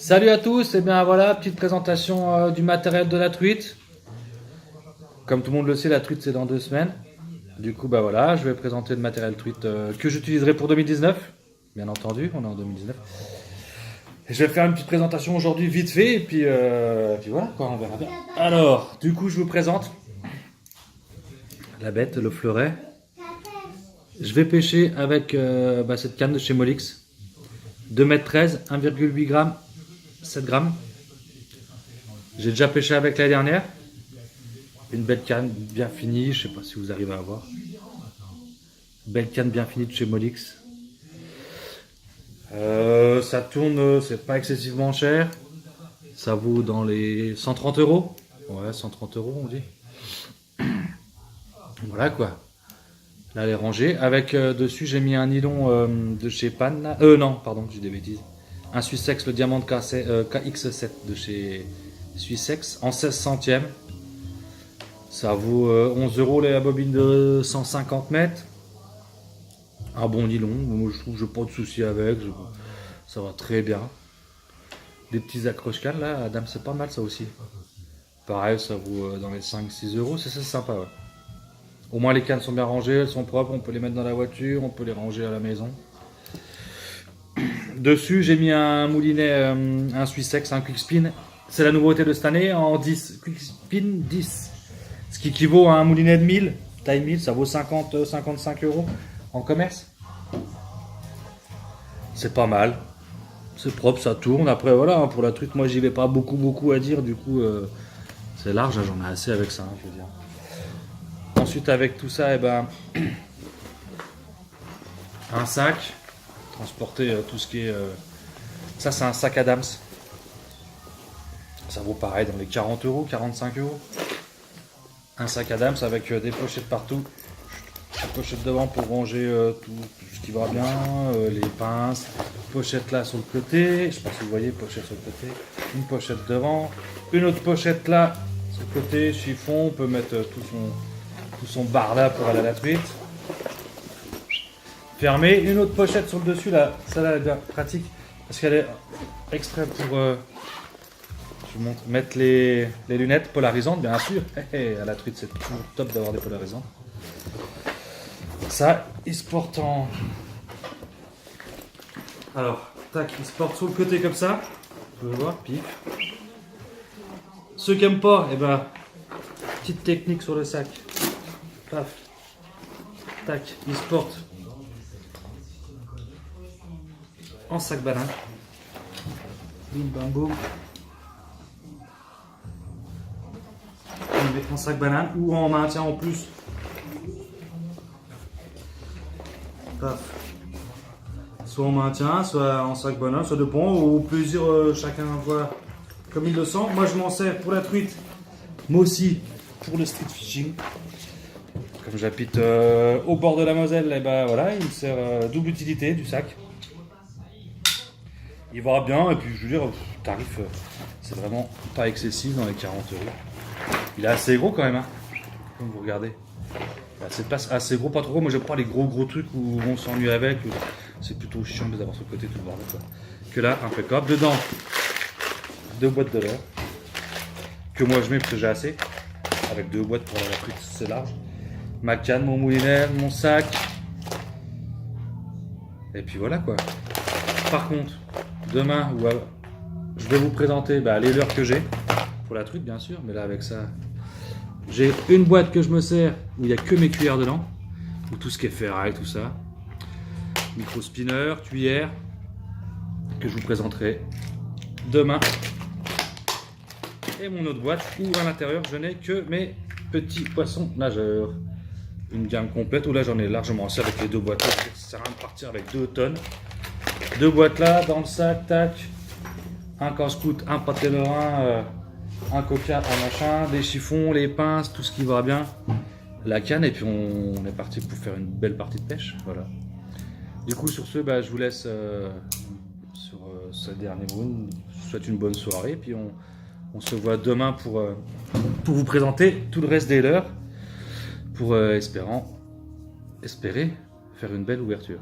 Salut à tous, et bien voilà, petite présentation du matériel de la truite. Comme tout le monde le sait, la truite c'est dans 2 semaines. Du coup, bah voilà, je vais présenter le matériel truite que j'utiliserai pour 2019. Bien entendu, on est en 2019. Et je vais faire une petite présentation aujourd'hui vite fait, et puis voilà, quoi, on verra bien. Alors, du coup, je vous présente la bête, le fleuret. Je vais pêcher avec cette canne de chez Molix. 2,13 m, 1,8 g, 7 grammes. J'ai déjà pêché avec l'année dernière. Une belle canne bien finie, je sais pas si vous arrivez à voir. Belle canne bien finie de chez Molix. Ça tourne, c'est pas excessivement cher. Ça vaut dans les 130 euros. Ouais, 130 euros on dit. Voilà quoi. Là elle est rangée. Avec dessus j'ai mis un nylon de chez Pan. Non, pardon, j'ai des bêtises. Un Suissex, le diamant KX7 de chez Suissex en 16 centièmes. Ça vaut 11 euros la bobine de 150 mètres. Un bon nylon, moi je trouve que je n'ai pas de soucis avec, ça va très bien. Des petits accroche-cannes là, Adam, c'est pas mal ça aussi. Pareil, ça vaut dans les 5-6 euros, c'est sympa. Ouais. Au moins les cannes sont bien rangées, elles sont propres, on peut les mettre dans la voiture, on peut les ranger à la maison. Dessus, j'ai mis un moulinet, un Suissex, un Quickspin. C'est la nouveauté de cette année en 10, Quickspin 10. Ce qui équivaut à un moulinet de 1000, taille 1000, ça vaut 50-55 euros en commerce. C'est pas mal. C'est propre, ça tourne. Après, voilà, pour la truite, moi, j'y vais pas beaucoup à dire. Du coup, c'est large, j'en ai assez avec ça, je veux dire. Ensuite, avec tout ça, un sac. Transporter tout ce qui est... Ça, c'est un sac Adams. Ça vaut pareil, dans les 40 euros, 45 euros. Un sac Adams avec des pochettes partout. Une pochette devant pour ranger tout ce qui va bien, les pinces, pochette là sur le côté, je ne sais pas si vous voyez, pochette sur le côté, une pochette devant, une autre pochette là sur le côté, chiffon, on peut mettre tout son bar là pour aller à la truite. Fermé, une autre pochette sur le dessus là, ça là elle est bien pratique parce qu'elle est extrait pour, je vous montre, mettre les lunettes polarisantes bien sûr, à la truite c'est toujours top d'avoir des polarisantes. Ça, il se porte en... Alors, tac, il se porte sur le côté comme ça. Vous pouvez voir, pif. Ceux qui n'aiment pas, petite technique sur le sac. Paf. Tac, il se porte en sac banane. Bim bam boum. On le met en sac banane ou en maintien en plus. Paf. Soit en maintien, soit en sac banane, ça dépend, au plaisir, chacun voit comme il le sent. Moi je m'en sers pour la truite, moi aussi pour le street fishing. Comme j'habite au bord de la Moselle, voilà, il me sert double utilité du sac. Il va bien, et puis je veux dire, le tarif, c'est vraiment pas excessif dans les 40 euros. Il est assez gros quand même, hein, comme vous regardez. C'est pas assez gros, pas trop gros. Moi j'aime pas les gros trucs où on s'ennuie avec. C'est plutôt chiant d'avoir sur le côté tout le bordel. Que là, impeccable. Dedans, 2 boîtes de leurre. Que moi je mets parce que j'ai assez. Avec 2 boîtes pour la truite, c'est large. Ma canne, mon moulinet, mon sac. Et puis voilà quoi. Par contre, demain, je vais vous présenter les leurres que j'ai. Pour la truite bien sûr, mais là avec ça... J'ai une boîte que je me sers où il n'y a que mes cuillères dedans, ou tout ce qui est ferraille, tout ça. Micro spinner, cuillère, que je vous présenterai demain. Et mon autre boîte où à l'intérieur je n'ai que mes petits poissons nageurs. Une gamme complète où là j'en ai largement assez avec les 2 boîtes. Ça sert à rien de partir avec 2 tonnes. 2 boîtes là dans le sac, tac. Un casse-croûte, un pâté lorrain. Un coca, un machin, des chiffons, les pinces, tout ce qui va bien, la canne, et puis on est parti pour faire une belle partie de pêche. Voilà. Du coup, sur ce, je vous laisse sur ce dernier mot. Je vous souhaite une bonne soirée, puis on se voit demain pour vous présenter tout le reste des leurres, pour espérer faire une belle ouverture.